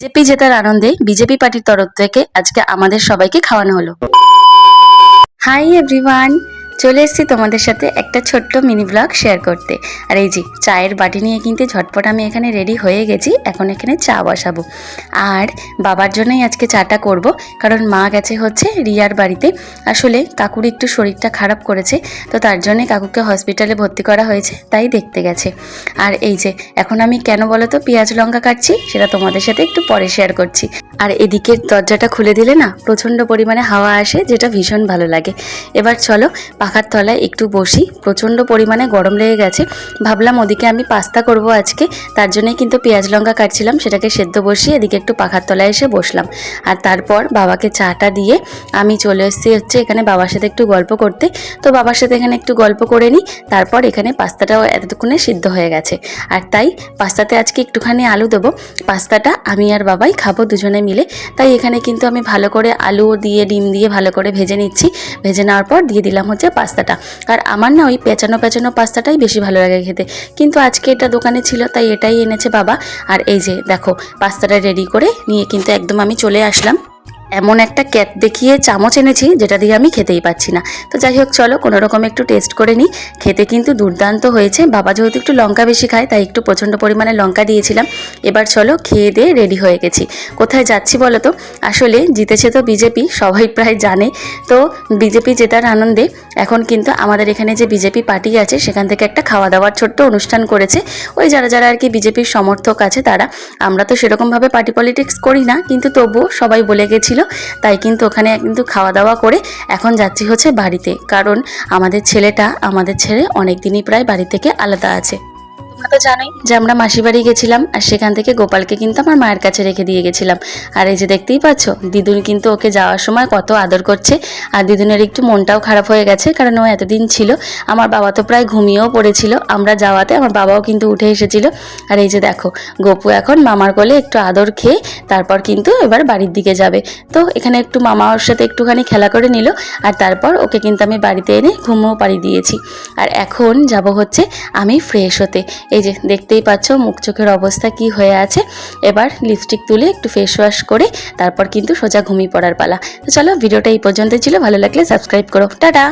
JP জেতার আনন্দে BJP পার্টির তরফ থেকে আজকে আমাদের সবাইকে খাওয়ানো হলো। হাই এভরিওয়ান, চলে এসেছি তোমাদের সাথে একটা ছোট্ট মিনি ব্লগ শেয়ার করতে। আর এই যে চায়ের বাটি নিয়ে কিন্তু ঝটপট আমি এখানে রেডি হয়ে গেছি। এখন এখানে চা বসাবো আর বাবার জন্যই আজকে চাটা করব, কারণ মা গেছে হচ্ছে রিয়ার বাড়িতে। আসলে কাকুর একটু শরীরটা খারাপ করেছে, তো তার জন্যে কাকুকে হসপিটালে ভর্তি করা হয়েছে, তাই দেখতে গেছে। আর এই যে এখন আমি কেন বলো তো পেঁয়াজ লঙ্কা কাটছি, সেটা তোমাদের সাথে একটু পরে শেয়ার করছি। আর এদিকের দরজাটা খুলে দিলে না প্রচণ্ড পরিমাণে হাওয়া আসে, যেটা ভীষণ ভালো লাগে। এবার চলো পাখার তলায় একটু বসি, প্রচণ্ড পরিমাণে গরম লেগে গেছে। ভাবলাম ওদিকে আমি পাস্তা করব আজকে, তার জন্যই কিন্তু পেঁয়াজ লঙ্কা কাটছিলাম, সেটাকে সেদ্ধ বসিয়ে এদিকে একটু পাখার তলায় এসে বসলাম। আর তারপর বাবাকে চাটা দিয়ে আমি চলে এসেছি হচ্ছে এখানে বাবার সাথে একটু গল্প করতে। তো বাবার সাথে এখানে একটু গল্প করে নিই, তারপর এখানে পাস্তাটাও এতক্ষণে সিদ্ধ হয়ে গেছে। আর তাই পাস্তাতে আজকে একটুখানি আলু দেবো। পাস্তাটা আমি আর বাবাই খাবো দুজনে মিলে, তাই এখানে কিন্তু আমি ভালো করে আলু দিয়ে ডিম দিয়ে ভালো করে ভেজে নিচ্ছি। ভেজে নেওয়ার পর দিয়ে দিলাম হচ্ছে পাস্তাটা। আর আমার না ওই পেঁচানো পেঁচানো পাস্তাটাই বেশি ভালো লাগে খেতে, কিন্তু আজকে এটা দোকানে ছিল তাই এটাই এনেছে বাবা। আর এই যে দেখো পাস্তাটা রেডি করে নিয়ে কিন্তু একদম আমি চলে আসলাম। এমন একটা ক্যাট দেখিয়ে চামচ এনেছি যেটা দিয়ে আমি খেতেই পাচ্ছি না। তো যাই হোক চলো কোনো রকম একটু টেস্ট করে নিই। খেতে কিন্তু দুর্দান্ত হয়েছে। বাবা যেহেতু একটু লঙ্কা বেশি খায় তাই একটু প্রচণ্ড পরিমাণে লঙ্কা দিয়েছিলাম। এবার চলো খেয়ে দিয়ে রেডি হয়ে গেছি। কোথায় যাচ্ছি বলো তো? আসলে জিতেছে তো বিজেপি, সবাই প্রায় জানে। তো বিজেপি জেতার আনন্দে এখন কিন্তু আমাদের এখানে যে বিজেপি পার্টি আছে সেখান থেকে একটা খাওয়া দাওয়ার ছোট্ট অনুষ্ঠান করেছে। ওই যারা যারা আর কি বিজেপির সমর্থক আছে তারা। আমরা তো সেরকমভাবে পার্টি পলিটিক্স করি না, কিন্তু তবুও সবাই বলে গেছিল, তাই কিন্তু ওখানে কিন্তু খাওয়া দাওয়া করে এখন যাচ্ছি হচ্ছে বাড়িতে, কারণ আমাদের ছেলেটা আমাদের ছেড়ে অনেক দিনই প্রায় বাড়ি থেকে আলাদা আছে। তোমরা তো জানোই যে আমরা মাসি বাড়ি গেছিলাম, আর সেখান থেকে গোপালকে কিন্তু আমার মায়ের কাছে রেখে দিয়ে গেছিলাম। আর এই যে দেখতেই পাচ্ছ দিদুন কিন্তু ওকে যাওয়ার সময় কত আদর করছে। আর দিদুনের একটু মনটাও খারাপ হয়ে গেছে, কারণ ও এতদিন ছিল। আমার বাবা তো প্রায় ঘুমিয়েও পড়েছিল আমরা যাওয়াতে, আমার বাবাও কিন্তু উঠে এসেছিল। আর এই যে দেখো গপু এখন মামার কোলে একটু আদর খেয়ে তারপর কিন্তু এবার বাড়ির দিকে যাবে। তো এখানে একটু মামা ওর সাথে একটুখানি খেলা করে নিল, আর তারপর ওকে কিন্তু আমি বাড়িতে এনে ঘুমোও পাড়ি দিয়েছি। আর এখন যাব হচ্ছে আমি ফ্রেশ হতে। এই যে দেখতেই পাচ্ছ মুখ চোখের অবস্থা কি হয়ে আছে। এবার লিপস্টিক তুলে একটু ফেস ওয়াশ করে তারপর কিন্তু সোজা ঘুমিয়ে পড়ার পালা। তো চলো ভিডিওটা এই পর্যন্ত ছিল, ভালো লাগলে সাবস্ক্রাইব করো, টাটা।